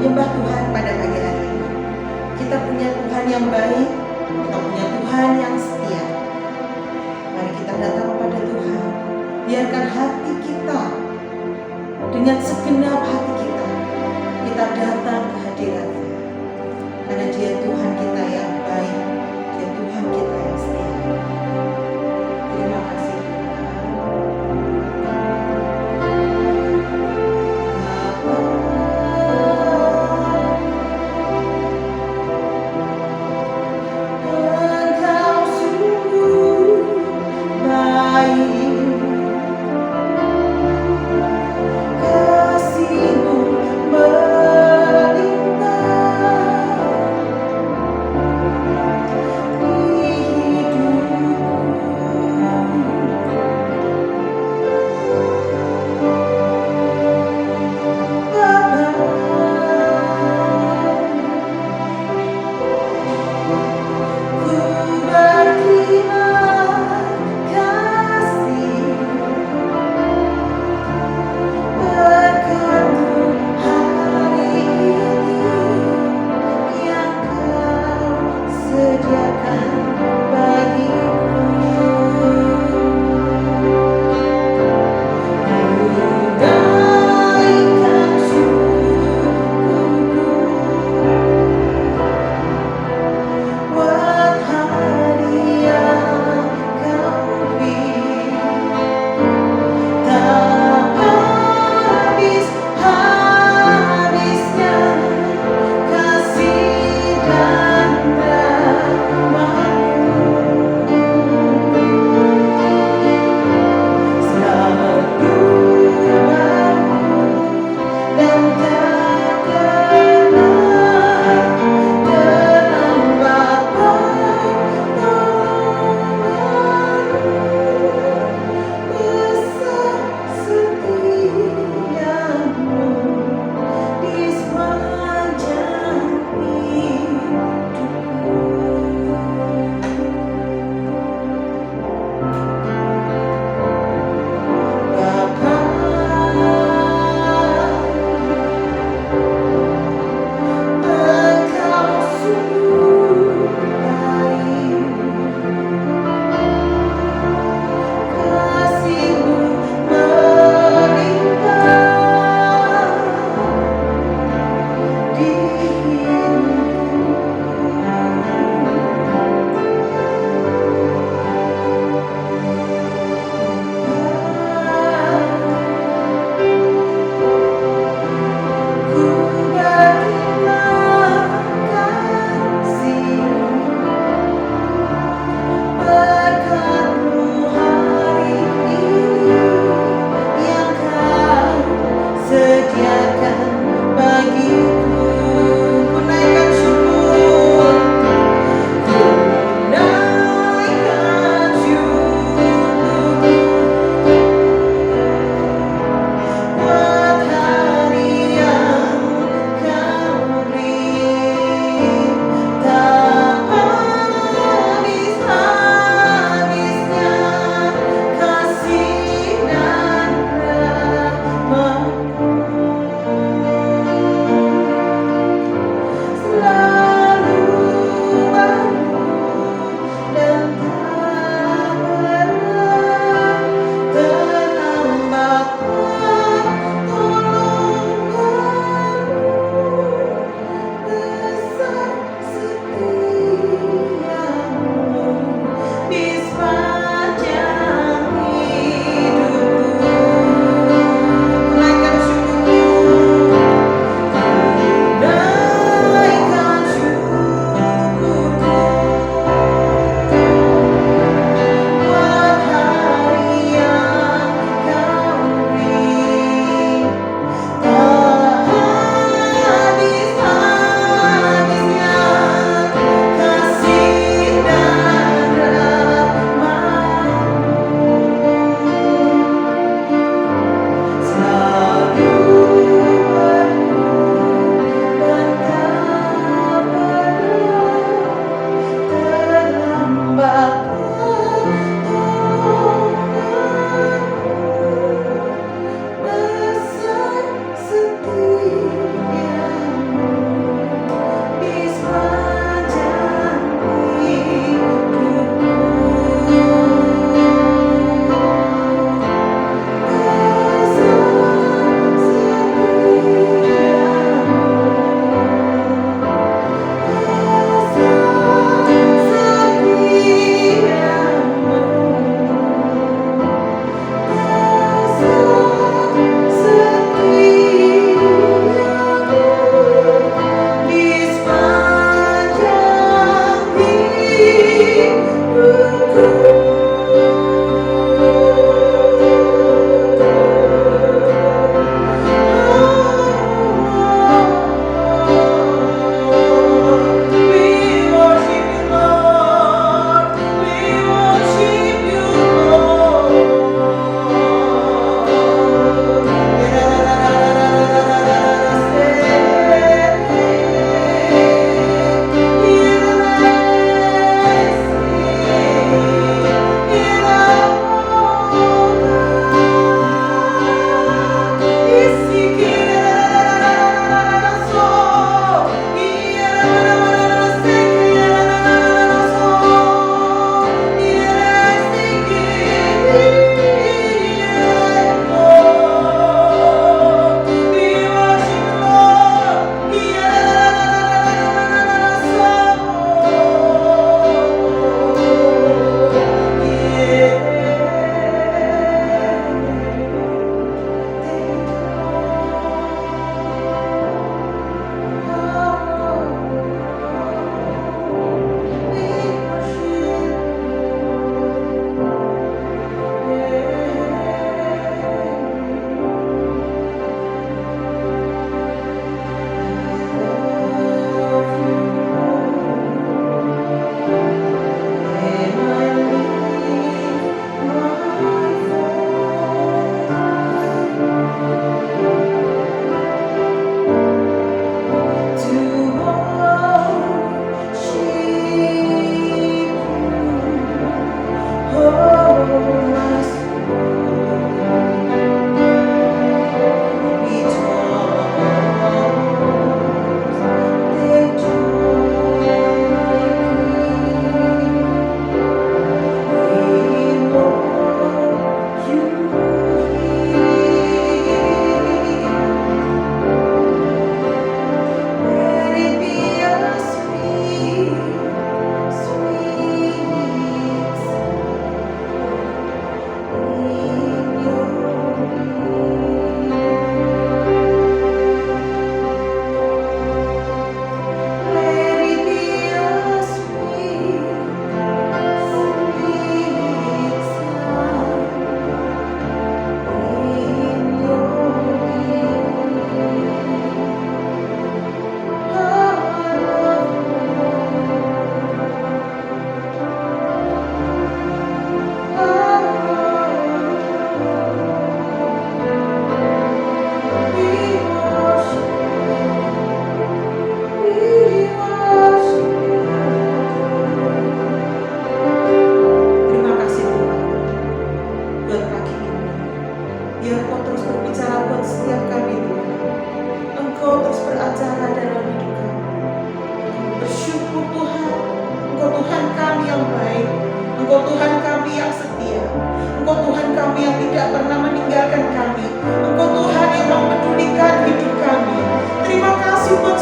menyembah Tuhan pada pagi hari ini. Kita punya Tuhan yang baik, kita punya Tuhan yang setia. Mari kita datang kepada Tuhan. Biarkan hati kita, dengan segenap hati kita datang ke hadirat-Nya. Karena Dia Tuhan kita yang baik, Dia Tuhan kita yang setia. Terima kasih Engkau sungguh baik, kasih-Mu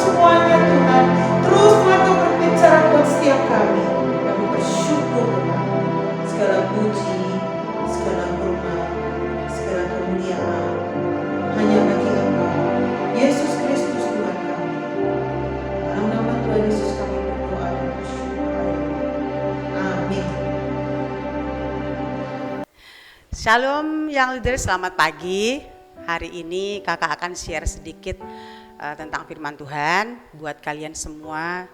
semuanya Tuhan. Terus Tuhan Kau berbicara buat setiap kami. Kami bersyukur Tuhan. Segala puji, segala hormat, segala kemuliaan hanya bagi Engkau, Yesus Kristus Tuhan kami. Dalam nama Tuhan Yesus kami berdoa dan bersyukur. Amin. Shalom yang leader, selamat pagi. Hari ini kakak akan share sedikit tentang firman Tuhan buat kalian semua.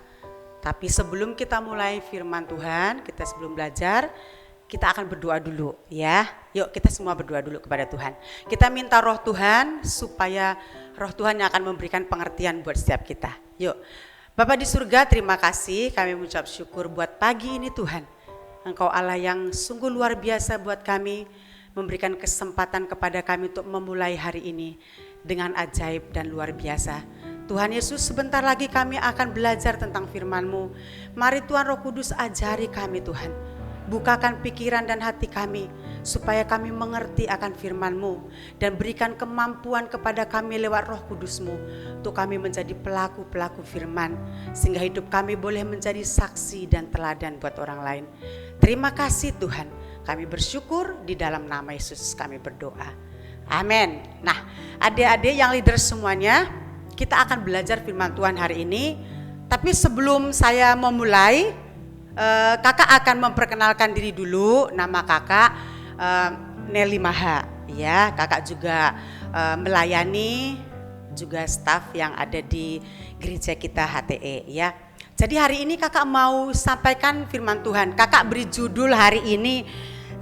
Tapi sebelum kita mulai firman Tuhan, kita sebelum belajar, kita akan berdoa dulu ya. Yuk kita semua berdoa dulu kepada Tuhan. Kita minta roh Tuhan supaya roh Tuhan yang akan memberikan pengertian buat setiap kita. Yuk. Bapa di surga, terima kasih, kami mengucap syukur buat pagi ini Tuhan. Engkau Allah yang sungguh luar biasa buat kami, memberikan kesempatan kepada kami untuk memulai hari ini dengan ajaib dan luar biasa. Tuhan Yesus, sebentar lagi kami akan belajar tentang firman-Mu. Mari Tuhan Roh Kudus ajari kami Tuhan. Bukakan pikiran dan hati kami supaya kami mengerti akan firman-Mu dan berikan kemampuan kepada kami lewat Roh Kudus-Mu untuk kami menjadi pelaku-pelaku firman sehingga hidup kami boleh menjadi saksi dan teladan buat orang lain. Terima kasih Tuhan. Kami bersyukur di dalam nama Yesus kami berdoa. Amin. Nah, adik-adik yang leader semuanya, kita akan belajar firman Tuhan hari ini. Tapi sebelum saya memulai, kakak akan memperkenalkan diri dulu. Nama kakak Nelly Maha. Ya, kakak juga melayani juga staf yang ada di gereja kita HTE ya. Jadi hari ini kakak mau sampaikan firman Tuhan. Kakak beri judul hari ini,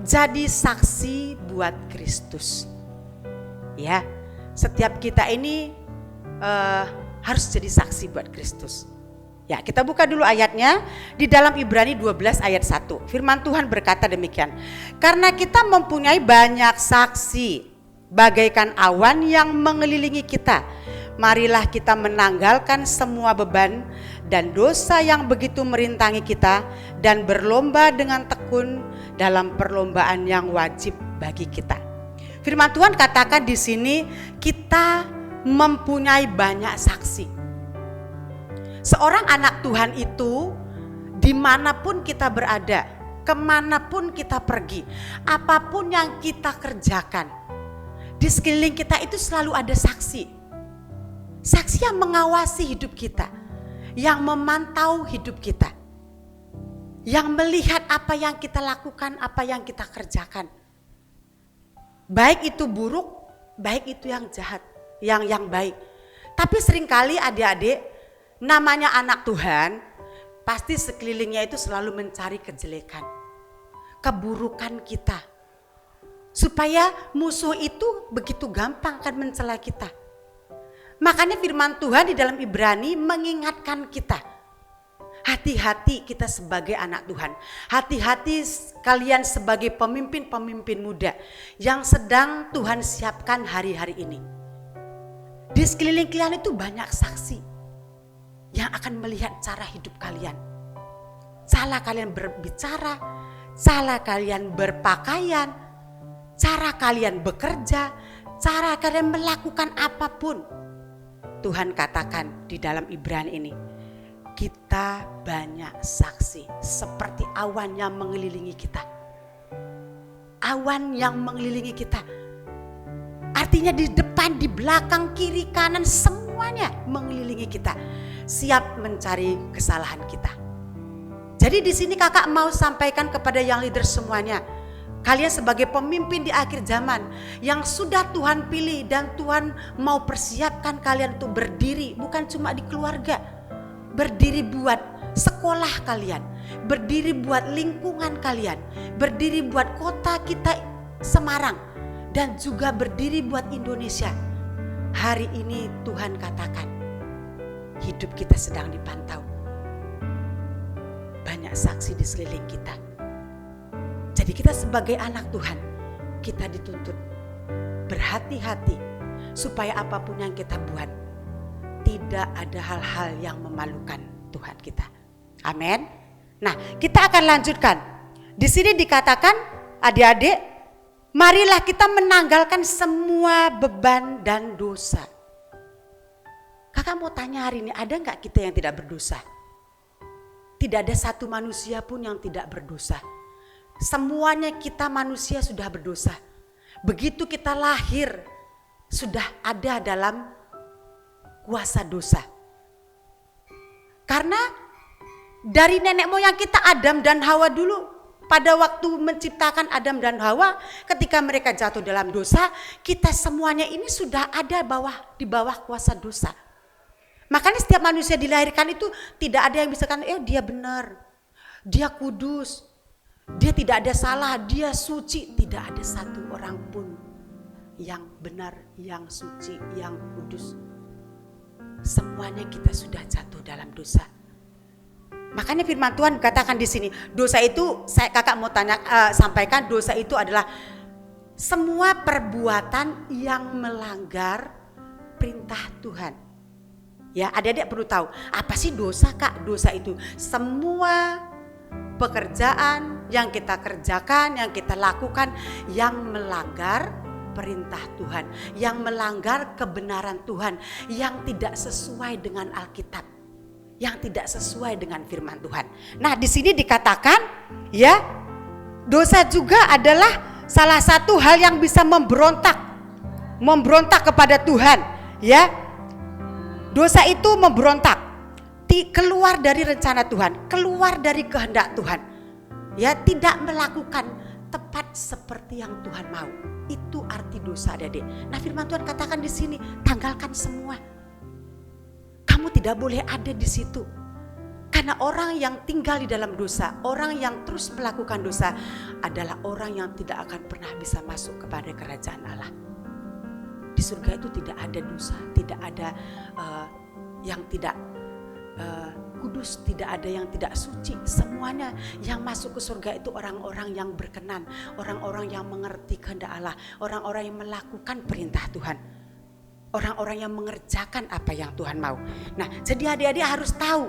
jadi saksi buat Kristus. Ya, setiap kita ini harus jadi saksi buat Kristus. Ya, kita buka dulu ayatnya di dalam Ibrani 12 ayat 1. Firman Tuhan berkata demikian. Karena kita mempunyai banyak saksi bagaikan awan yang mengelilingi kita. Marilah kita menanggalkan semua beban dan dosa yang begitu merintangi kita dan berlomba dengan tekun dalam perlombaan yang wajib bagi kita. Firman Tuhan katakan di sini kita mempunyai banyak saksi. Seorang anak Tuhan itu dimanapun kita berada, kemanapun kita pergi, apapun yang kita kerjakan, di sekeliling kita itu selalu ada saksi. Saksi yang mengawasi hidup kita, yang memantau hidup kita, yang melihat apa yang kita lakukan, apa yang kita kerjakan. Baik itu buruk, baik itu yang jahat, yang baik. Tapi seringkali adik-adik, namanya anak Tuhan, pasti sekelilingnya itu selalu mencari kejelekan, keburukan kita. Supaya musuh itu begitu gampang akan mencela kita. Makanya firman Tuhan di dalam Ibrani mengingatkan kita. Hati-hati kita sebagai anak Tuhan. Hati-hati kalian sebagai pemimpin-pemimpin muda yang sedang Tuhan siapkan hari-hari ini. Di sekeliling kalian itu banyak saksi yang akan melihat cara hidup kalian. Cara kalian berbicara, cara kalian berpakaian, cara kalian bekerja, cara kalian melakukan apapun. Tuhan katakan di dalam Ibrani ini, kita banyak saksi seperti awan yang mengelilingi kita. Awan yang mengelilingi kita. Artinya di depan, di belakang, kiri, kanan, semuanya mengelilingi kita. Siap mencari kesalahan kita. Jadi di sini kakak mau sampaikan kepada yang leader semuanya. Kalian sebagai pemimpin di akhir zaman yang sudah Tuhan pilih dan Tuhan mau persiapkan kalian untuk berdiri bukan cuma di keluarga. Berdiri buat sekolah kalian, berdiri buat lingkungan kalian, berdiri buat kota kita Semarang dan juga berdiri buat Indonesia. Hari ini Tuhan katakan hidup kita sedang dipantau. Banyak saksi di sekeliling kita. Jadi kita sebagai anak Tuhan, kita dituntut berhati-hati supaya apapun yang kita buat tidak ada hal-hal yang memalukan Tuhan kita. Amin. Nah, kita akan lanjutkan. Di sini dikatakan, adik-adik, marilah kita menanggalkan semua beban dan dosa. Kakak mau tanya hari ini, ada nggak kita yang tidak berdosa? Tidak ada satu manusia pun yang tidak berdosa. Semuanya kita manusia sudah berdosa. Begitu kita lahir, sudah ada dalam kuasa dosa. Karena dari nenek moyang kita Adam dan Hawa dulu, pada waktu menciptakan Adam dan Hawa, ketika mereka jatuh dalam dosa, kita semuanya ini sudah ada di bawah kuasa dosa. Makanya setiap manusia dilahirkan itu tidak ada yang bisa katakan, dia benar, dia kudus, dia tidak ada salah, dia suci. Tidak ada satu orang pun yang benar, yang suci, yang kudus. Semuanya kita sudah jatuh dalam dosa. Makanya firman Tuhan katakan di sini, dosa itu, kakak mau sampaikan, dosa itu adalah semua perbuatan yang melanggar perintah Tuhan. Ya, adik-adik perlu tahu, apa sih dosa, Kak? Dosa itu semua pekerjaan yang kita kerjakan, yang kita lakukan yang melanggar perintah Tuhan, yang melanggar kebenaran Tuhan, yang tidak sesuai dengan Alkitab, yang tidak sesuai dengan firman Tuhan. Nah, di sini dikatakan, ya, dosa juga adalah salah satu hal yang bisa memberontak kepada Tuhan, ya. Dosa itu memberontak, keluar dari rencana Tuhan, keluar dari kehendak Tuhan. Ya, tidak melakukan tepat seperti yang Tuhan mau. Itu arti dosa, adik-adik. Nah, firman Tuhan katakan di sini, tanggalkan semua. Kamu tidak boleh ada di situ. Karena orang yang tinggal di dalam dosa, orang yang terus melakukan dosa adalah orang yang tidak akan pernah bisa masuk kepada kerajaan Allah. Di surga itu tidak ada dosa, tidak ada yang tidak kudus, tidak ada yang tidak suci. Semuanya yang masuk ke surga itu orang-orang yang berkenan, orang-orang yang mengerti kehendak Allah, orang-orang yang melakukan perintah Tuhan, orang-orang yang mengerjakan apa yang Tuhan mau. Nah, jadi adik-adik harus tahu.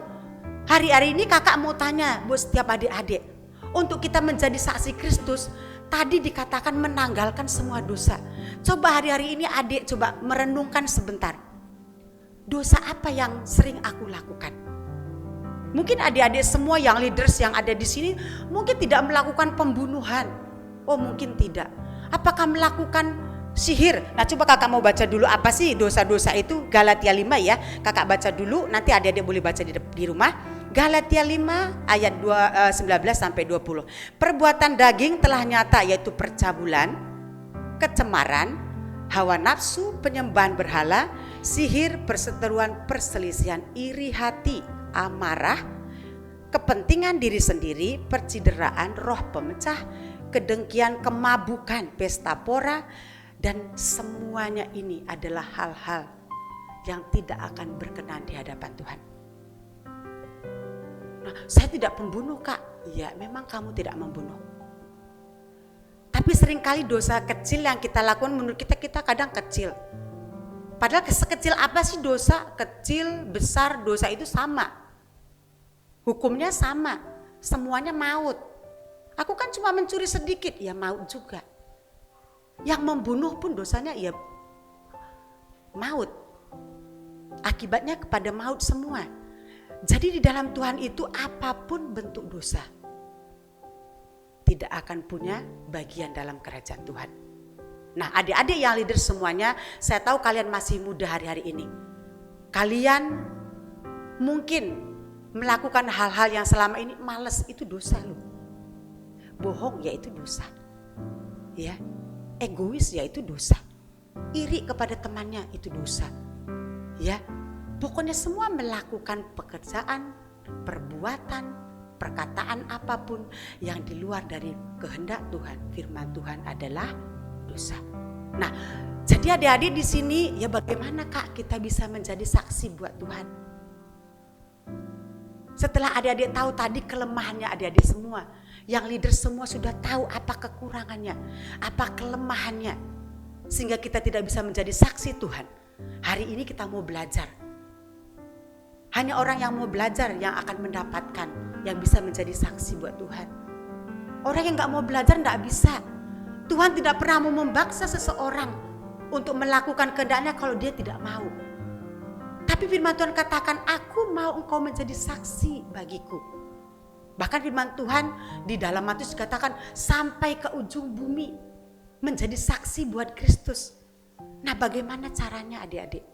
Hari-hari ini kakak mau tanya buat setiap adik-adik, untuk kita menjadi saksi Kristus, tadi dikatakan menanggalkan semua dosa. Coba hari-hari ini adik coba merenungkan sebentar. Dosa apa yang sering aku lakukan? Mungkin adik-adik semua yang leaders yang ada di sini mungkin tidak melakukan pembunuhan. Oh, mungkin tidak. Apakah melakukan sihir? Nah, coba kakak mau baca dulu apa sih dosa-dosa itu. Galatia 5 ya. Kakak baca dulu, nanti adik-adik boleh baca di rumah. Galatia 5 ayat 19 sampai 20. Perbuatan daging telah nyata, yaitu percabulan, kecemaran, hawa nafsu, penyembahan berhala, sihir, perseteruan, perselisihan, iri hati, amarah, kepentingan diri sendiri, percideraan, roh pemecah, kedengkian, kemabukan, pesta pora, dan semuanya ini adalah hal-hal yang tidak akan berkenan di hadapan Tuhan. Nah, saya tidak pembunuh, Kak. Ya, memang kamu tidak membunuh. Tapi seringkali dosa kecil yang kita lakukan menurut kita kadang kecil. Padahal sekecil apa sih dosa? Kecil, besar, dosa itu sama. Hukumnya sama. Semuanya maut. Aku kan cuma mencuri sedikit, ya maut juga. Yang membunuh pun dosanya ya maut. Akibatnya kepada maut semua. Jadi di dalam Tuhan itu apapun bentuk dosa tidak akan punya bagian dalam kerajaan Tuhan. Nah, adik-adik yang leader semuanya, saya tahu kalian masih muda hari-hari ini. Kalian mungkin melakukan hal-hal yang selama ini malas, itu dosa loh. Bohong ya itu dosa. Ya, egois ya itu dosa. Iri kepada temannya itu dosa. Ya. Pokoknya semua melakukan pekerjaan, perbuatan, perkataan apapun yang di luar dari kehendak Tuhan, firman Tuhan adalah dosa. Nah, jadi adik-adik di sini ya bagaimana Kak kita bisa menjadi saksi buat Tuhan? Setelah adik-adik tahu tadi kelemahannya adik-adik semua, yang leader semua sudah tahu apa kekurangannya, apa kelemahannya, sehingga kita tidak bisa menjadi saksi Tuhan. Hari ini kita mau belajar. Hanya orang yang mau belajar yang akan mendapatkan, yang bisa menjadi saksi buat Tuhan. Orang yang gak mau belajar gak bisa. Tuhan tidak pernah mau memaksa seseorang untuk melakukan kehendaknya kalau dia tidak mau. Tapi Tapi firman Tuhan katakan, aku mau engkau menjadi saksi bagiku. Bahkan firman Tuhan di dalam Matius katakan sampai ke ujung bumi menjadi saksi buat Kristus. Nah, bagaimana caranya adik-adik?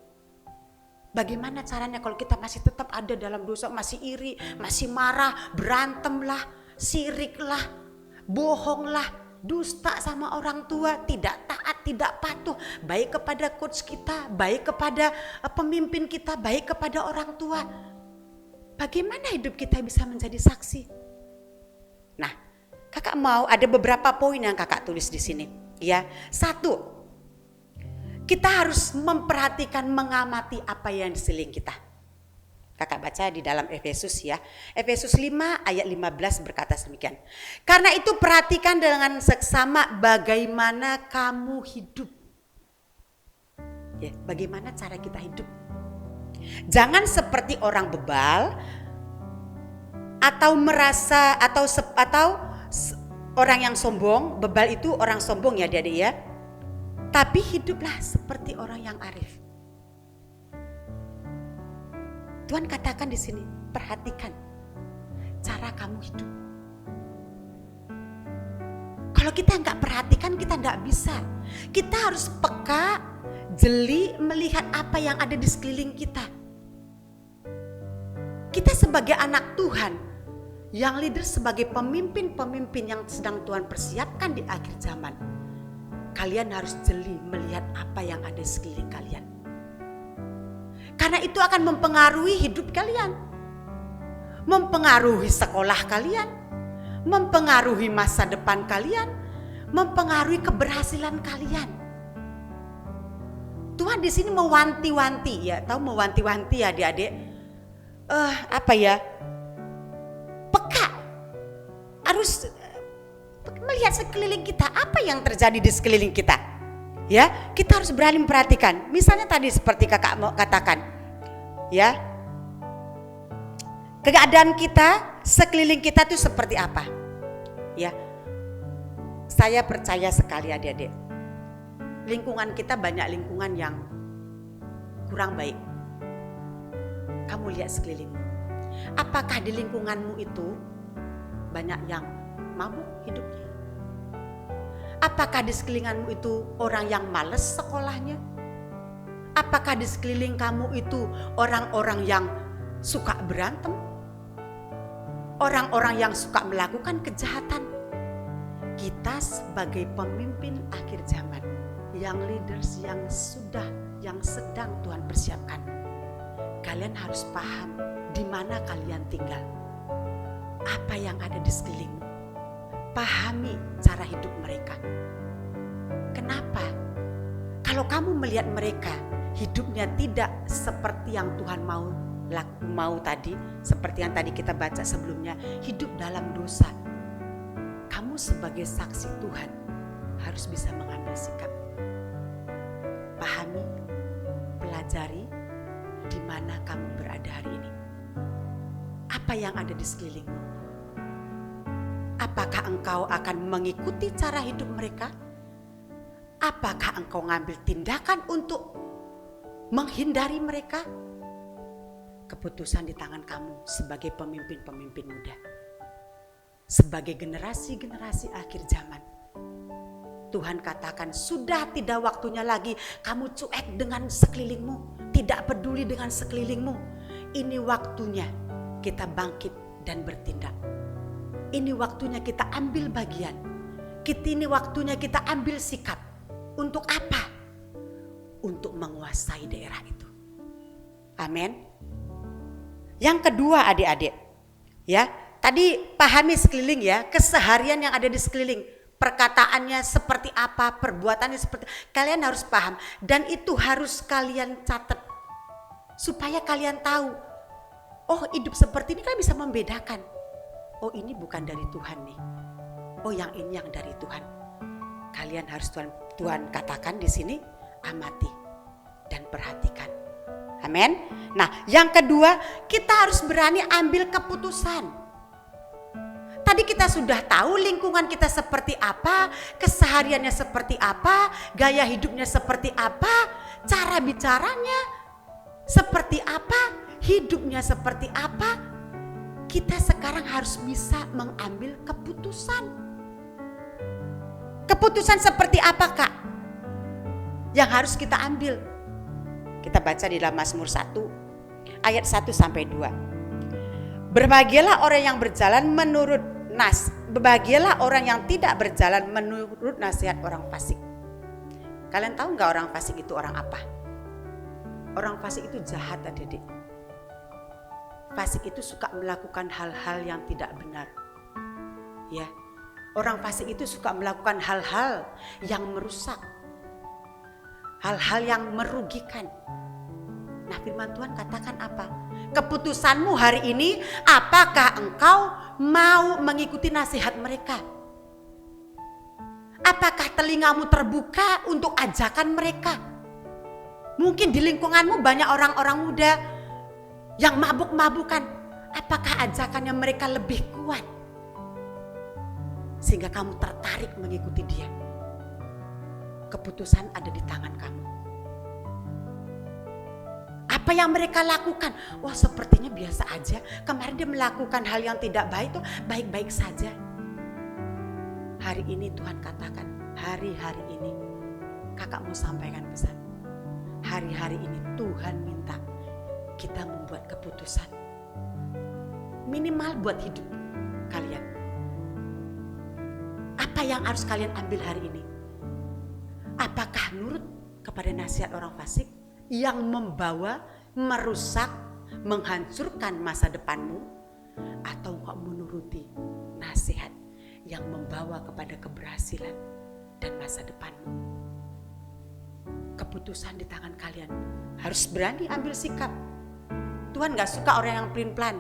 Bagaimana caranya kalau kita masih tetap ada dalam dosa, masih iri, masih marah, berantem lah, sirik lah, bohong lah, dusta sama orang tua, tidak taat, tidak patuh, baik kepada coach kita, baik kepada pemimpin kita, baik kepada orang tua. Bagaimana hidup kita bisa menjadi saksi? Nah, kakak mau ada beberapa poin yang kakak tulis di sini. Ya, 1, kita harus memperhatikan, mengamati apa yang di sekeliling kita. Kakak baca di dalam Efesus ya. Efesus 5 ayat 15 berkata demikian. Karena itu perhatikan dengan seksama bagaimana kamu hidup. Ya, bagaimana cara kita hidup. Jangan seperti orang bebal atau merasa atau orang yang sombong. Bebal itu orang sombong ya adik-adik ya. Tapi hiduplah seperti orang yang arif. Tuhan katakan di sini, perhatikan cara kamu hidup. Kalau kita nggak perhatikan, kita nggak bisa. Kita harus peka, jeli melihat apa yang ada di sekeliling kita. Kita sebagai anak Tuhan, yang leader sebagai pemimpin-pemimpin yang sedang Tuhan persiapkan di akhir zaman. Kalian harus jeli melihat apa yang ada di sekeliling kalian. Karena itu akan mempengaruhi hidup kalian. Mempengaruhi sekolah kalian. Mempengaruhi masa depan kalian. Mempengaruhi keberhasilan kalian. Tuhan di sini mewanti-wanti ya. Tahu mewanti-wanti ya adik-adik? Peka. Harus melihat sekeliling kita, apa yang terjadi di sekeliling kita. Ya, kita harus berani memperhatikan. Misalnya tadi seperti kakak mau katakan, ya, keadaan kita, sekeliling kita itu seperti apa? Ya, saya percaya sekali adik-adik, lingkungan kita banyak lingkungan yang kurang baik. Kamu lihat sekelilingmu. Apakah di lingkunganmu itu banyak yang mabuk hidupnya? Apakah di sekelilinganmu itu orang yang malas sekolahnya? Apakah di sekeliling kamu itu orang-orang yang suka berantem? Orang-orang yang suka melakukan kejahatan? Kita sebagai pemimpin akhir zaman, yang leaders yang sedang Tuhan persiapkan, kalian harus paham di mana kalian tinggal. Apa yang ada di sekelilingmu. Pahami cara hidup mereka. Kenapa? Kalau kamu melihat mereka hidupnya tidak seperti yang Tuhan mau tadi, seperti yang tadi kita baca sebelumnya, hidup dalam dosa. Kamu sebagai saksi Tuhan harus bisa mengambil sikap. Pahami, pelajari di mana kamu berada hari ini. Apa yang ada di sekelilingmu? Apakah engkau akan mengikuti cara hidup mereka? Apakah engkau ngambil tindakan untuk menghindari mereka? Keputusan di tangan kamu sebagai pemimpin-pemimpin muda. Sebagai generasi-generasi akhir zaman. Tuhan katakan sudah tidak waktunya lagi kamu cuek dengan sekelilingmu. Tidak peduli dengan sekelilingmu. Ini waktunya kita bangkit dan bertindak. Ini waktunya kita ambil bagian. Ini waktunya kita ambil sikap. Untuk apa? Untuk menguasai daerah itu. Amin. Yang kedua adik-adik. Ya, tadi pahami sekeliling ya. Keseharian yang ada di sekeliling. Perkataannya seperti apa, perbuatannya seperti. Kalian harus paham. Dan itu harus kalian catat. Supaya kalian tahu. Oh, hidup seperti ini kalian bisa membedakan. Oh, ini bukan dari Tuhan nih. Oh, yang ini yang dari Tuhan. Kalian harus Tuhan katakan di sini, amati dan perhatikan. Amin. Nah, yang kedua, kita harus berani ambil keputusan. Tadi kita sudah tahu lingkungan kita seperti apa, kesehariannya seperti apa, gaya hidupnya seperti apa, cara bicaranya. seperti apa, hidupnya seperti apa, kita sekarang harus bisa mengambil keputusan. Keputusan seperti apa, Kak? Yang harus kita ambil. Kita baca di dalam Mazmur 1 ayat 1 sampai 2. Berbahagialah orang yang berjalan berbahagialah orang yang tidak berjalan menurut nasihat orang fasik. Kalian tahu nggak orang fasik itu orang apa? Orang fasik itu jahat, adik-adik. Fasik itu suka melakukan hal-hal yang tidak benar. Ya, orang fasik itu suka melakukan hal-hal yang merusak, hal-hal yang merugikan. Nah, firman Tuhan katakan apa? Keputusanmu hari ini, apakah engkau mau mengikuti nasihat mereka? Apakah telingamu terbuka untuk ajakan mereka? Mungkin di lingkunganmu banyak orang-orang muda yang mabuk-mabukan. Apakah ajakannya mereka lebih kuat sehingga kamu tertarik mengikuti dia? Keputusan ada di tangan kamu. Apa yang mereka lakukan? Wah, sepertinya biasa aja. Kemarin dia melakukan hal yang tidak baik tuh baik-baik saja. Hari ini Tuhan katakan, hari-hari ini kakak mau sampaikan pesan. Hari-hari ini Tuhan minta kita membuat keputusan. Minimal buat hidup kalian. Apa yang harus kalian ambil hari ini? Apakah nurut kepada nasihat orang fasik yang membawa, merusak, menghancurkan masa depanmu? Atau engkau menuruti nasihat yang membawa kepada keberhasilan dan masa depanmu? Keputusan di tangan kalian. Harus berani ambil sikap. Tuhan gak suka orang yang pelin-pelan.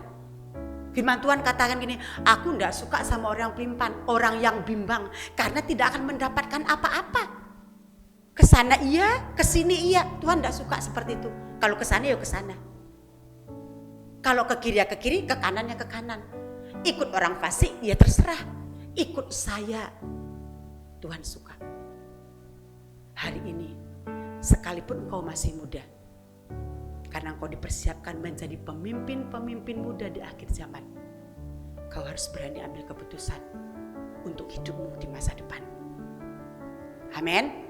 Firman Tuhan katakan gini, aku gak suka sama orang yang pelin-pelan, orang yang bimbang, karena tidak akan mendapatkan apa-apa. Kesana iya, kesini iya. Tuhan gak suka seperti itu. Kalau kesana ya kesana. Kalau ke kiri ya ke kiri, ke kanan ya ke kanan. Ikut orang fasik ya terserah. Ikut saya. Tuhan suka. Hari ini, sekalipun engkau masih muda, karena engkau dipersiapkan menjadi pemimpin-pemimpin muda di akhir zaman, kau harus berani ambil keputusan untuk hidupmu di masa depan. Amin.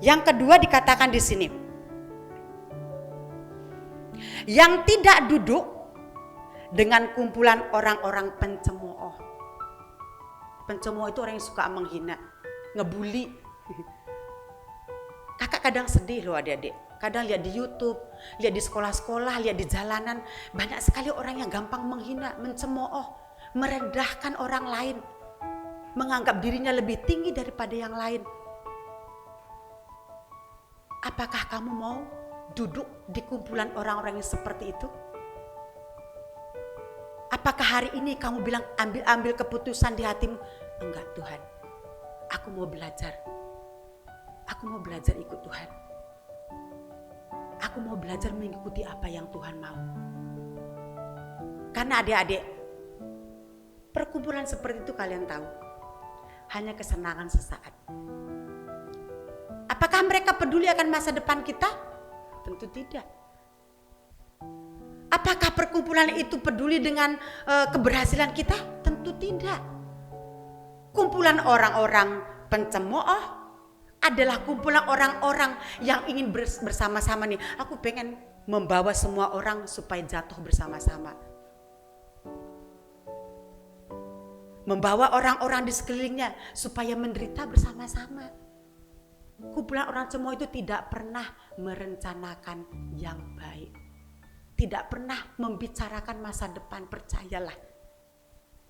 Yang kedua dikatakan di sini, yang tidak duduk dengan kumpulan orang-orang pencemooh. Pencemooh itu orang yang suka menghina, ngebully. Kakak kadang sedih loh adik-adik. Kadang lihat di YouTube, lihat di sekolah-sekolah, lihat di jalanan. Banyak sekali orang yang gampang menghina, mencemooh, merendahkan orang lain. Menganggap dirinya lebih tinggi daripada yang lain. Apakah kamu mau duduk di kumpulan orang-orang yang seperti itu? Apakah hari ini kamu bilang ambil keputusan di hatimu? Enggak Tuhan, aku mau belajar. Aku mau belajar ikut Tuhan. Aku mau belajar mengikuti apa yang Tuhan mau. Karena adik-adik, perkumpulan seperti itu kalian tahu, hanya kesenangan sesaat. Apakah mereka peduli akan masa depan kita? Tentu tidak. Apakah perkumpulan itu peduli dengan keberhasilan kita? Tentu tidak. Kumpulan orang-orang pencemooh adalah kumpulan orang-orang yang ingin bersama-sama nih. Aku pengen membawa semua orang supaya jatuh bersama-sama. Membawa orang-orang di sekelilingnya supaya menderita bersama-sama. Kumpulan orang cemooh itu tidak pernah merencanakan yang baik. Tidak pernah membicarakan masa depan, percayalah.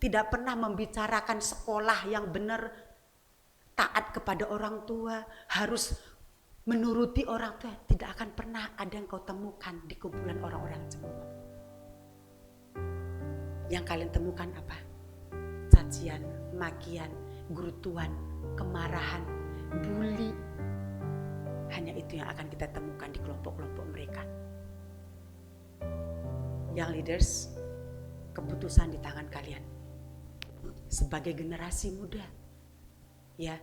Tidak pernah membicarakan sekolah yang benar, taat kepada orang tua, harus menuruti orang tua. Tidak akan pernah ada yang kau temukan di kumpulan orang-orang cemooh. Yang kalian temukan apa? Cacian, makian, gerutuan, kemarahan, bully. Hanya itu yang akan kita temukan di kelompok-kelompok mereka. Yang leaders, keputusan di tangan kalian. Sebagai generasi muda, ya,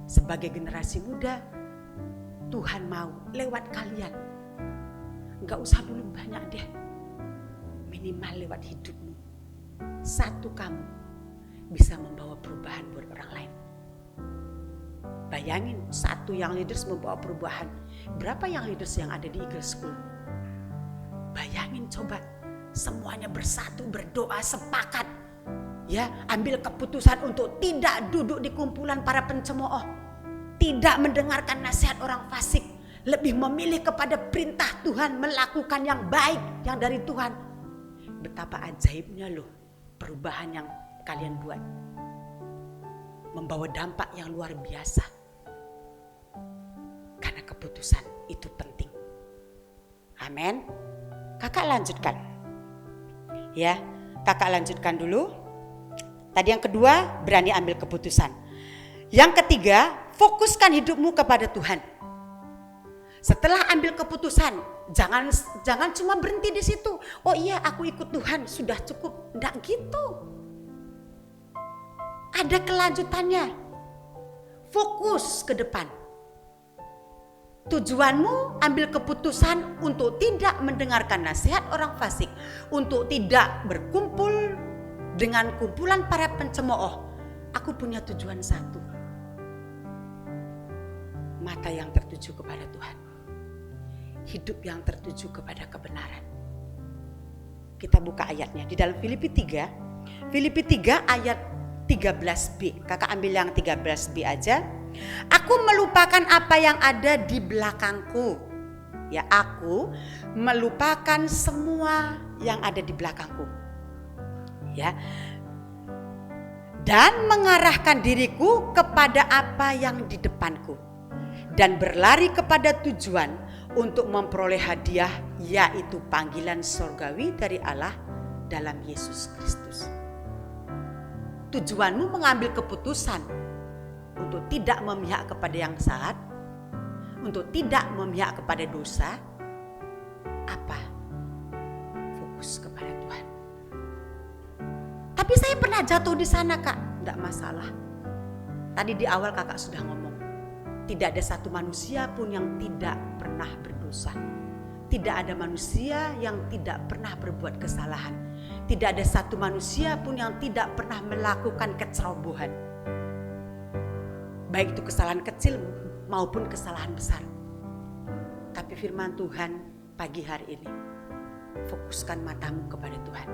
sebagai generasi muda, Tuhan mau lewat kalian Gak usah dulu banyak deh. Minimal lewat hidupmu, satu kamu bisa membawa perubahan buat orang lain. Bayangin, satu yang leaders membawa perubahan. Berapa yang leaders yang ada di Eagle School? Bayangin coba, semuanya bersatu, berdoa, sepakat. Ya, ambil keputusan untuk tidak duduk di kumpulan para pencemooh. Tidak mendengarkan nasihat orang fasik. Lebih memilih kepada perintah Tuhan, melakukan yang baik, yang dari Tuhan. Betapa ajaibnya loh perubahan yang kalian buat. Membawa dampak yang luar biasa. Karena keputusan itu penting. Amin. Kakak lanjutkan. Ya, kakak lanjutkan dulu. Tadi yang kedua, berani ambil keputusan. Yang ketiga, fokuskan hidupmu kepada Tuhan. Setelah ambil keputusan, jangan cuma berhenti di situ. Oh iya, aku ikut Tuhan, sudah cukup. Enggak gitu. Ada kelanjutannya. Fokus ke depan. Tujuanmu ambil keputusan untuk tidak mendengarkan nasihat orang fasik, untuk tidak berkumpul dengan kumpulan para pencemooh. Aku punya tujuan satu. Mata yang tertuju kepada Tuhan. Hidup yang tertuju kepada kebenaran. Kita buka ayatnya di dalam Filipi 3. Filipi 3 ayat 13b. Kakak ambil yang 13b aja. Aku melupakan apa yang ada di belakangku. Ya, aku melupakan semua yang ada di belakangku. Ya. Dan mengarahkan diriku kepada apa yang di depanku. Dan berlari kepada tujuan untuk memperoleh hadiah, yaitu panggilan surgawi dari Allah dalam Yesus Kristus. Tujuanmu mengambil keputusan untuk tidak memihak kepada yang salah, untuk tidak memihak kepada dosa. Apa? Fokus kepada Tuhan. Tapi saya pernah jatuh di sana, Kak. Tidak masalah. Tadi di awal kakak sudah ngomong. Tidak ada satu manusia pun yang tidak pernah berdosa. Tidak ada manusia yang tidak pernah berbuat kesalahan. Tidak ada satu manusia pun yang tidak pernah melakukan kecerobohan. Baik itu kesalahan kecil maupun kesalahan besar. Tapi firman Tuhan pagi hari ini, fokuskan matamu kepada Tuhan.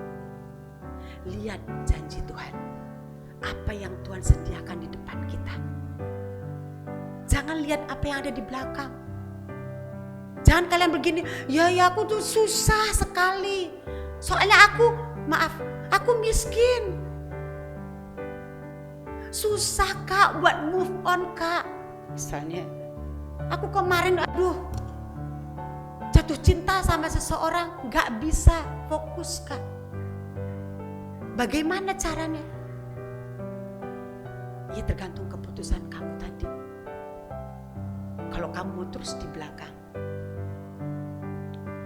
Lihat janji Tuhan. Apa yang Tuhan sediakan di depan kita. Jangan lihat apa yang ada di belakang. Jangan kalian begini, ya aku tuh susah sekali. Soalnya aku miskin. Susah Kak buat move on Kak. Misalnya, aku kemarin jatuh cinta sama seseorang, gak bisa fokus Kak. Bagaimana caranya? Ya tergantung keputusan kamu tadi. Kalau kamu mau terus di belakang,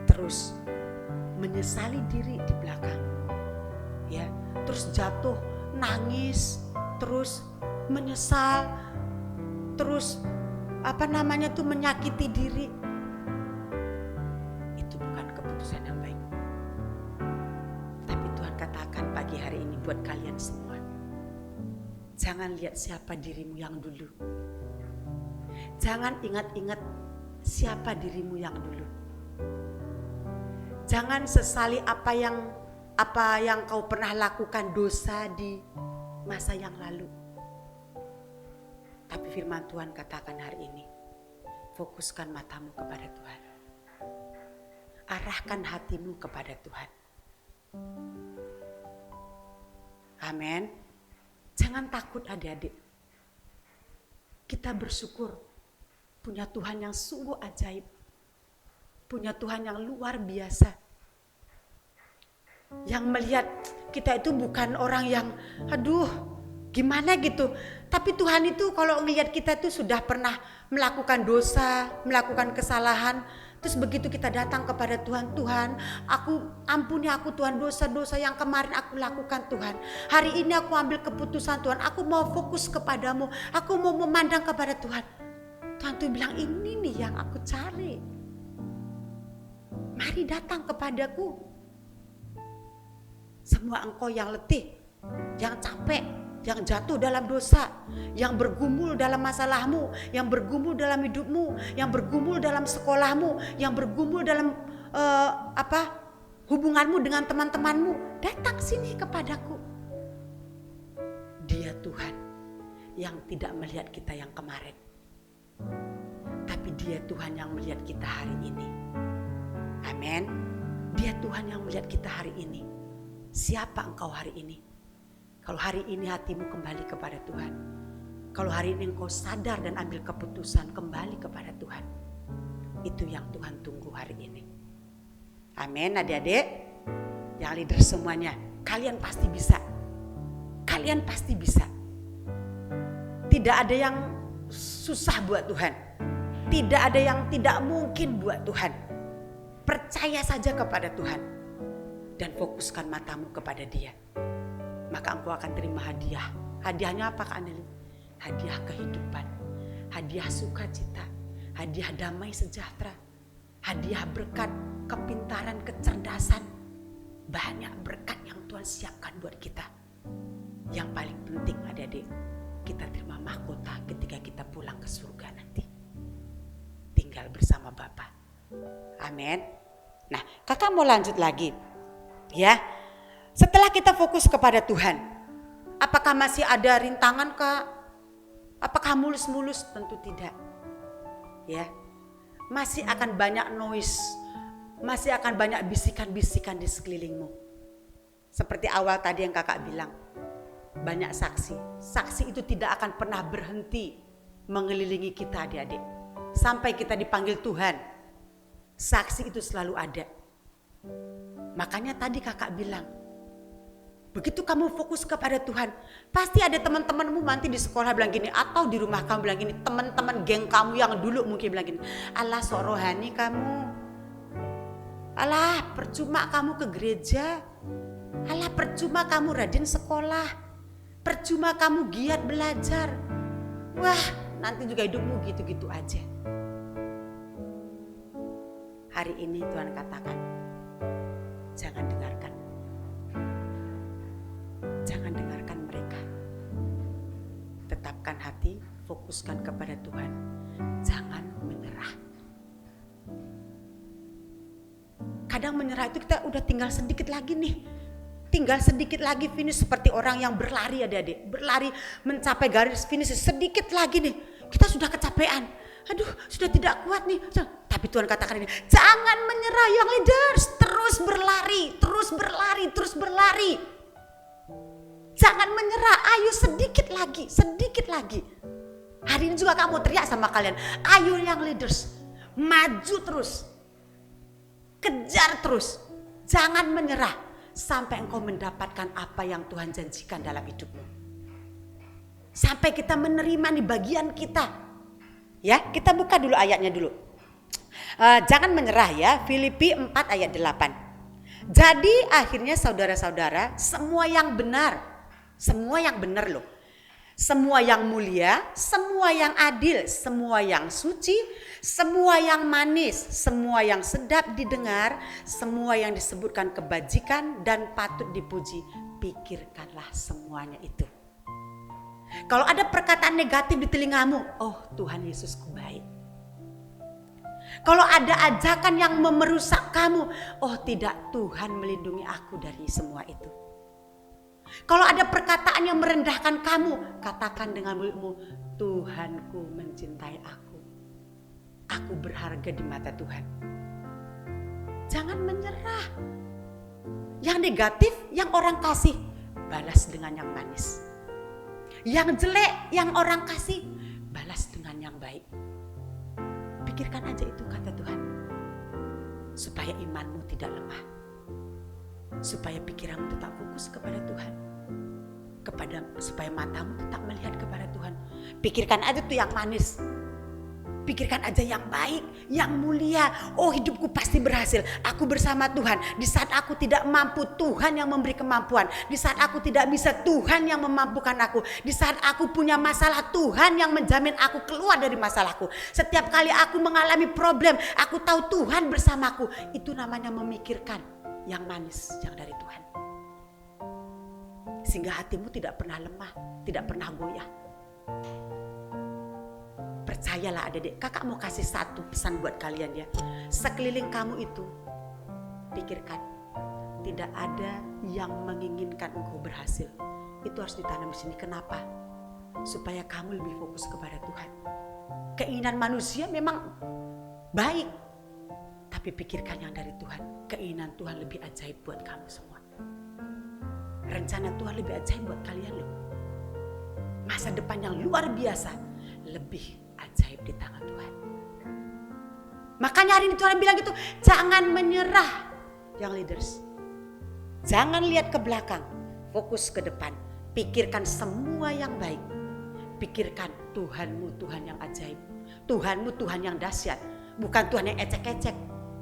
terus menyesali diri di belakang, ya, terus jatuh, nangis, terus menyesal, terus menyakiti diri, itu bukan keputusan yang baik. Tapi Tuhan katakan pagi hari ini buat kalian semua, jangan lihat siapa dirimu yang dulu. Jangan ingat-ingat siapa dirimu yang dulu. Jangan sesali apa yang kau pernah lakukan dosa di masa yang lalu. Tapi firman Tuhan katakan hari ini, fokuskan matamu kepada Tuhan. Arahkan hatimu kepada Tuhan. Amin. Jangan takut adik-adik. Kita bersyukur punya Tuhan yang sungguh ajaib. Punya Tuhan yang luar biasa. Yang melihat kita itu bukan orang yang gimana gitu. Tapi Tuhan itu kalau melihat kita itu sudah pernah melakukan dosa, melakukan kesalahan. Terus begitu kita datang kepada Tuhan, Tuhan, ampuni aku Tuhan dosa-dosa yang kemarin aku lakukan Tuhan. Hari ini aku ambil keputusan Tuhan, aku mau fokus kepadamu, aku mau memandang kepada Tuhan. Tuhan tuh bilang ini nih yang aku cari. Mari datang kepadaku. Semua engkau yang letih, yang capek, yang jatuh dalam dosa, yang bergumul dalam masalahmu, yang bergumul dalam hidupmu, yang bergumul dalam sekolahmu, yang bergumul dalam hubunganmu dengan teman-temanmu, datang sini kepadaku. Dia Tuhan yang tidak melihat kita yang kemarin, tapi Dia Tuhan yang melihat kita hari ini. Amin. Dia Tuhan yang melihat kita hari ini. Siapa engkau hari ini? Kalau hari ini hatimu kembali kepada Tuhan, kalau hari ini engkau sadar dan ambil keputusan kembali kepada Tuhan, itu yang Tuhan tunggu hari ini. Amin. Adik-adik, yang leader semuanya, kalian pasti bisa. Kalian pasti bisa. Tidak ada yang susah buat Tuhan. Tidak ada yang tidak mungkin buat Tuhan. Percaya saja kepada Tuhan dan fokuskan matamu kepada Dia. Maka engkau akan terima hadiah. Hadiahnya apa Kak Anneli? Hadiah kehidupan, hadiah sukacita, hadiah damai sejahtera, hadiah berkat, kepintaran, kecerdasan. Banyak berkat yang Tuhan siapkan buat kita. Yang paling penting adik-adik, kita terima mahkota ketika kita pulang ke surga nanti. Tinggal bersama Bapa. Amin. Nah, kakak mau lanjut lagi. Ya, setelah kita fokus kepada Tuhan, apakah masih ada rintangan Kak? Apakah mulus-mulus? Tentu tidak. Ya, masih akan banyak noise, masih akan banyak bisikan-bisikan di sekelilingmu. Seperti awal tadi yang kakak bilang, banyak saksi. Saksi itu tidak akan pernah berhenti mengelilingi kita adik-adik. Sampai kita dipanggil Tuhan, saksi itu selalu ada. Makanya tadi kakak bilang, begitu kamu fokus kepada Tuhan, pasti ada teman-temanmu nanti di sekolah bilang gini, atau di rumah kamu bilang gini, teman-teman geng kamu yang dulu mungkin bilang gini, alah sok rohani kamu, alah percuma kamu ke gereja, alah percuma kamu rajin sekolah, percuma kamu giat belajar, wah nanti juga hidupmu gitu-gitu aja. Hari ini Tuhan katakan, jangan dengarkan. Jangan dengarkan mereka. Tetapkan hati, fokuskan kepada Tuhan. Jangan menyerah. Kadang menyerah itu kita udah tinggal sedikit lagi nih. Tinggal sedikit lagi finish, seperti orang yang berlari adik-adik. Berlari mencapai garis finish sedikit lagi nih. Kita sudah kecapean. Aduh, sudah tidak kuat nih. Tapi Tuhan katakan ini, jangan menyerah young leaders. Terus berlari, terus berlari, terus berlari. Jangan menyerah, ayo sedikit lagi, sedikit lagi. Hari ini juga kamu teriak sama kalian, ayo young leaders, maju terus. Kejar terus, jangan menyerah. Sampai engkau mendapatkan apa yang Tuhan janjikan dalam hidupmu. Sampai kita menerima di bagian kita. Ya, kita buka dulu ayatnya dulu. Jangan menyerah ya, Filipi 4 ayat 8. Jadi akhirnya saudara-saudara, semua yang benar loh. Semua yang mulia, semua yang adil, semua yang suci, semua yang manis, semua yang sedap didengar, semua yang disebutkan kebajikan dan patut dipuji, pikirkanlah semuanya itu. Kalau ada perkataan negatif di telingamu, oh Tuhan Yesusku baik. Kalau ada ajakan yang merusak kamu, oh tidak, Tuhan melindungi aku dari semua itu. Kalau ada perkataan yang merendahkan kamu, katakan dengan mulutmu, Tuhanku mencintai aku. Aku berharga di mata Tuhan. Jangan menyerah. Yang negatif, yang orang kasih, balas dengan yang manis. Yang jelek, yang orang kasih, balas dengan yang baik. Pikirkan aja itu kata Tuhan. Supaya imanmu tidak lemah. Supaya pikiranmu tetap fokus kepada Tuhan. Supaya matamu tetap melihat kepada Tuhan. Pikirkan aja tuh yang manis. Pikirkan aja yang baik, yang mulia. Oh, hidupku pasti berhasil. Aku bersama Tuhan. Di saat aku tidak mampu, Tuhan yang memberi kemampuan. Di saat aku tidak bisa, Tuhan yang memampukan aku. Di saat aku punya masalah, Tuhan yang menjamin aku keluar dari masalahku. Setiap kali aku mengalami problem, aku tahu Tuhan bersamaku. Itu namanya memikirkan yang manis, yang dari Tuhan. Sehingga hatimu tidak pernah lemah, tidak pernah goyah. Percayalah adik-adik, kakak mau kasih satu pesan buat kalian ya. Sekeliling kamu itu, pikirkan, tidak ada yang menginginkan engkau berhasil. Itu harus ditanam di sini. Kenapa? Supaya kamu lebih fokus kepada Tuhan. Keinginan manusia memang baik, tapi pikirkan yang dari Tuhan. Keinginan Tuhan lebih ajaib buat kamu semua. Rencana Tuhan lebih ajaib buat kalian loh. Masa depan yang luar biasa, lebih ajaib di tangan Tuhan. Makanya hari ini Tuhan bilang gitu, jangan menyerah yang leaders. Jangan lihat ke belakang, fokus ke depan. Pikirkan semua yang baik. Pikirkan Tuhanmu Tuhan yang ajaib. Tuhanmu Tuhan yang dahsyat. Bukan Tuhan yang ecek-ecek.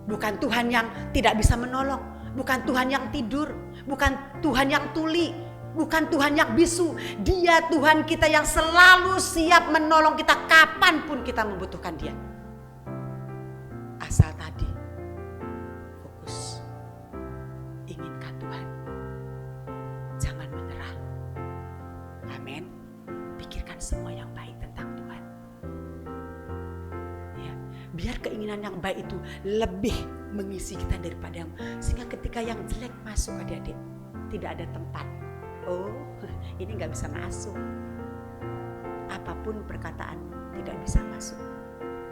Bukan Tuhan yang tidak bisa menolong. Bukan Tuhan yang tidur. Bukan Tuhan yang tuli. Bukan Tuhan yang bisu. Dia Tuhan kita yang selalu siap menolong kita kapanpun kita membutuhkan Dia. Asal tadi fokus, inginkan Tuhan. Jangan menyerah. Amin. Pikirkan semua yang baik tentang Tuhan. Ya, biar keinginan yang baik itu lebih mengisi kita daripada yang, sehingga ketika yang jelek masuk adik-adik, tidak ada tempat. Oh, ini gak bisa masuk. Apapun perkataan tidak bisa masuk.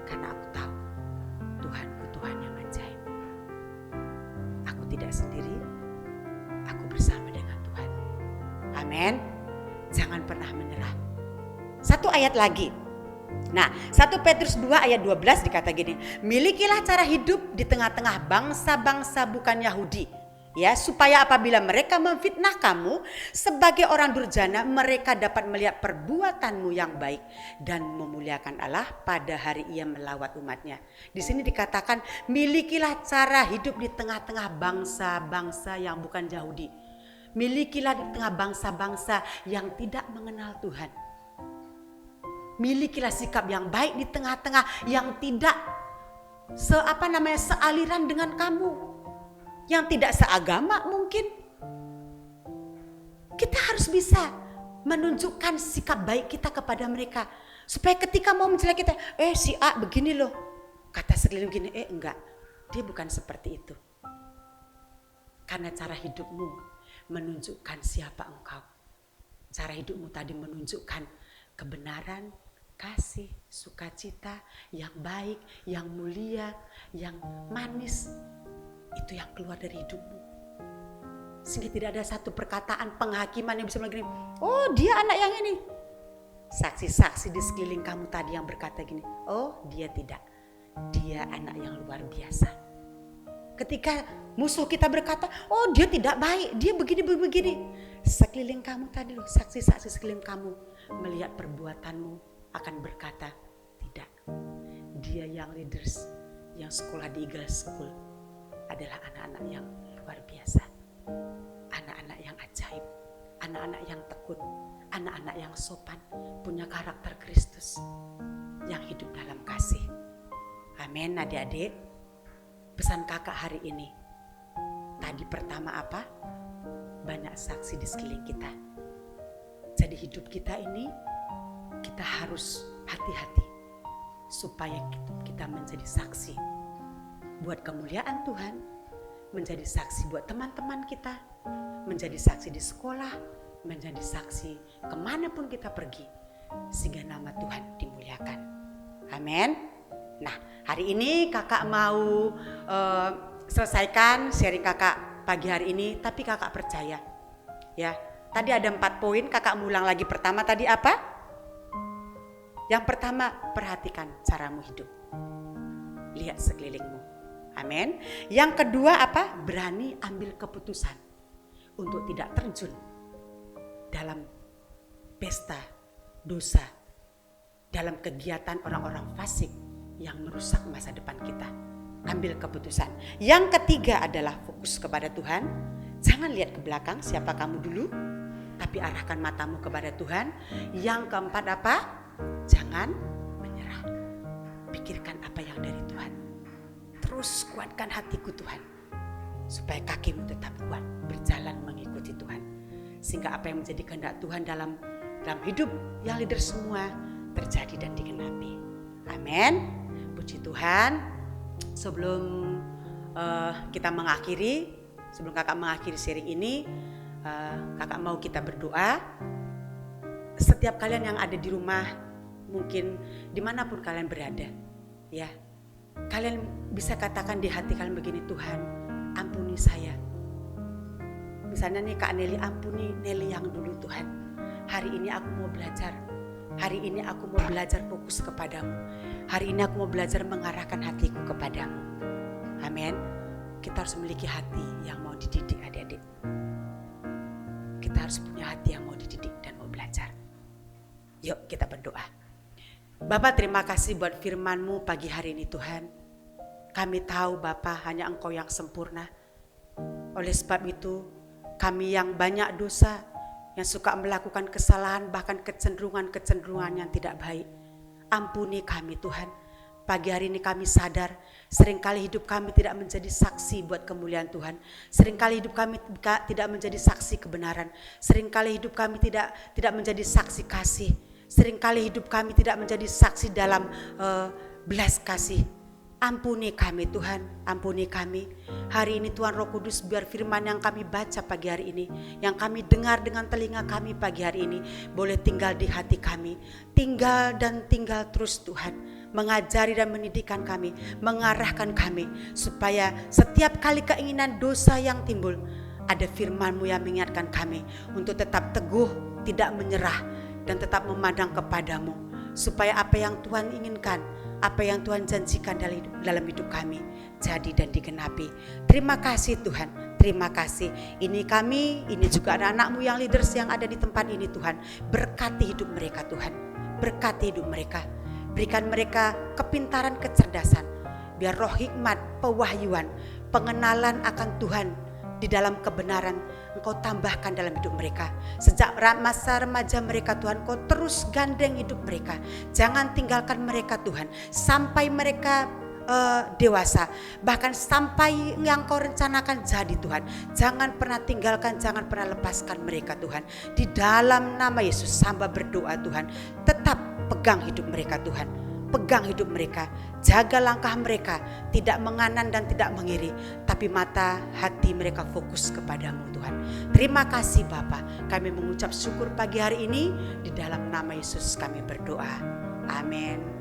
Karena aku tahu Tuhanku Tuhan yang ajaib. Aku tidak sendiri. Aku bersama dengan Tuhan. Amin. Jangan pernah menyerah. Satu ayat lagi. Nah, 1 Petrus 2 ayat 12 dikata gini. Milikilah cara hidup di tengah-tengah bangsa-bangsa bukan Yahudi. Ya, supaya apabila mereka memfitnah kamu sebagai orang durjana, mereka dapat melihat perbuatanmu yang baik dan memuliakan Allah pada hari Ia melawat umatnya. Di sini dikatakan milikilah cara hidup di tengah-tengah bangsa-bangsa yang bukan Yahudi. Milikilah di tengah bangsa-bangsa yang tidak mengenal Tuhan. Milikilah sikap yang baik di tengah-tengah yang tidak sealiran dengan kamu. Yang tidak seagama mungkin. Kita harus bisa menunjukkan sikap baik kita kepada mereka. Supaya ketika mau menjelek kita, si A begini loh. Kata sekeliling begini, enggak. Dia bukan seperti itu. Karena cara hidupmu menunjukkan siapa engkau. Cara hidupmu tadi menunjukkan kebenaran, kasih, sukacita, yang baik, yang mulia, yang manis. Itu yang keluar dari hidupmu. Sehingga tidak ada satu perkataan penghakiman yang bisa bilang gini, oh dia anak yang ini. Saksi-saksi di sekeliling kamu tadi yang berkata gini, oh dia tidak. Dia anak yang luar biasa. Ketika musuh kita berkata, oh dia tidak baik, dia begini-begini. Sekeliling kamu tadi loh, saksi-saksi sekeliling kamu melihat perbuatanmu akan berkata, tidak. Dia yang leaders, yang sekolah di Eagle School adalah anak-anak yang luar biasa. Anak-anak yang ajaib, anak-anak yang tekun, anak-anak yang sopan, punya karakter Kristus, yang hidup dalam kasih. Amin adik-adik. Pesan kakak hari ini, tadi pertama apa? Banyak saksi di sekeliling kita. Jadi hidup kita ini, kita harus hati-hati supaya kita menjadi saksi buat kemuliaan Tuhan, menjadi saksi buat teman-teman kita, menjadi saksi di sekolah, menjadi saksi kemanapun kita pergi, sehingga nama Tuhan dimuliakan. Amin. Nah, hari ini kakak mau selesaikan sharing kakak pagi hari ini, tapi kakak percaya ya, tadi ada 4 poin, kakak ulang lagi. Pertama tadi apa? Yang pertama, perhatikan caramu hidup, lihat sekelilingmu. Amin. Yang kedua apa? Berani ambil keputusan untuk tidak terjun dalam pesta dosa, dalam kegiatan orang-orang fasik yang merusak masa depan kita. Ambil keputusan. Yang ketiga adalah fokus kepada Tuhan. Jangan lihat ke belakang siapa kamu dulu, tapi arahkan matamu kepada Tuhan. Yang keempat apa? Jangan menyerah. Pikirkan apa yang dari Tuhan. Terus kuatkan hatiku Tuhan, supaya kakimu tetap kuat berjalan mengikuti Tuhan. Sehingga apa yang menjadi kehendak Tuhan dalam hidup yang leader semua terjadi dan digenapi. Amin. Puji Tuhan. Sebelum kita mengakhiri, sebelum kakak mengakhiri sharing ini, kakak mau kita berdoa. Setiap kalian yang ada di rumah, mungkin dimanapun kalian berada, ya, kalian bisa katakan di hati kalian begini, Tuhan, ampuni saya. Misalnya nih Kak Nelly, ampuni Nelly yang dulu Tuhan. Hari ini aku mau belajar. Hari ini aku mau belajar fokus kepadamu. Hari ini aku mau belajar mengarahkan hatiku kepadamu. Amin. Kita harus memiliki hati yang mau dididik adik-adik. Kita harus punya hati yang mau dididik dan mau belajar. Yuk kita berdoa. Bapa, terima kasih buat firman-Mu pagi hari ini Tuhan. Kami tahu Bapa hanya Engkau yang sempurna. Oleh sebab itu kami yang banyak dosa, yang suka melakukan kesalahan, bahkan kecenderungan-kecenderungan yang tidak baik, ampuni kami Tuhan. Pagi hari ini kami sadar seringkali hidup kami tidak menjadi saksi buat kemuliaan Tuhan. Seringkali hidup kami tidak menjadi saksi kebenaran. Seringkali hidup kami tidak menjadi saksi kasih. Seringkali hidup kami tidak menjadi saksi dalam belas kasih. Ampuni kami Tuhan, ampuni kami. Hari ini Tuhan Roh Kudus, biar firman yang kami baca pagi hari ini, yang kami dengar dengan telinga kami pagi hari ini, boleh tinggal di hati kami. Tinggal dan tinggal terus Tuhan, mengajari dan mendidikkan kami, mengarahkan kami, supaya setiap kali keinginan dosa yang timbul, ada firman-Mu yang mengingatkan kami untuk tetap teguh, tidak menyerah, dan tetap memandang kepadamu, supaya apa yang Tuhan inginkan, apa yang Tuhan janjikan dalam hidup kami jadi dan digenapi. Terima kasih Tuhan, terima kasih. Ini kami, ini juga anak-anak-Mu yang leaders yang ada di tempat ini Tuhan. Berkati hidup mereka Tuhan, berkati hidup mereka. Berikan mereka kepintaran, kecerdasan, biar roh hikmat, pewahyuan, pengenalan akan Tuhan di dalam kebenaran Engkau tambahkan dalam hidup mereka. Sejak masa remaja mereka Tuhan, Kau terus gandeng hidup mereka. Jangan tinggalkan mereka Tuhan, sampai mereka dewasa, bahkan sampai yang Kau rencanakan jadi Tuhan. Jangan pernah tinggalkan, jangan pernah lepaskan mereka Tuhan. Di dalam nama Yesus hamba berdoa Tuhan, tetap pegang hidup mereka Tuhan, pegang hidup mereka, jaga langkah mereka, tidak menganan dan tidak mengiri, tapi mata hati mereka fokus kepadamu Tuhan. Terima kasih Bapa, kami mengucap syukur pagi hari ini, di dalam nama Yesus kami berdoa, amin.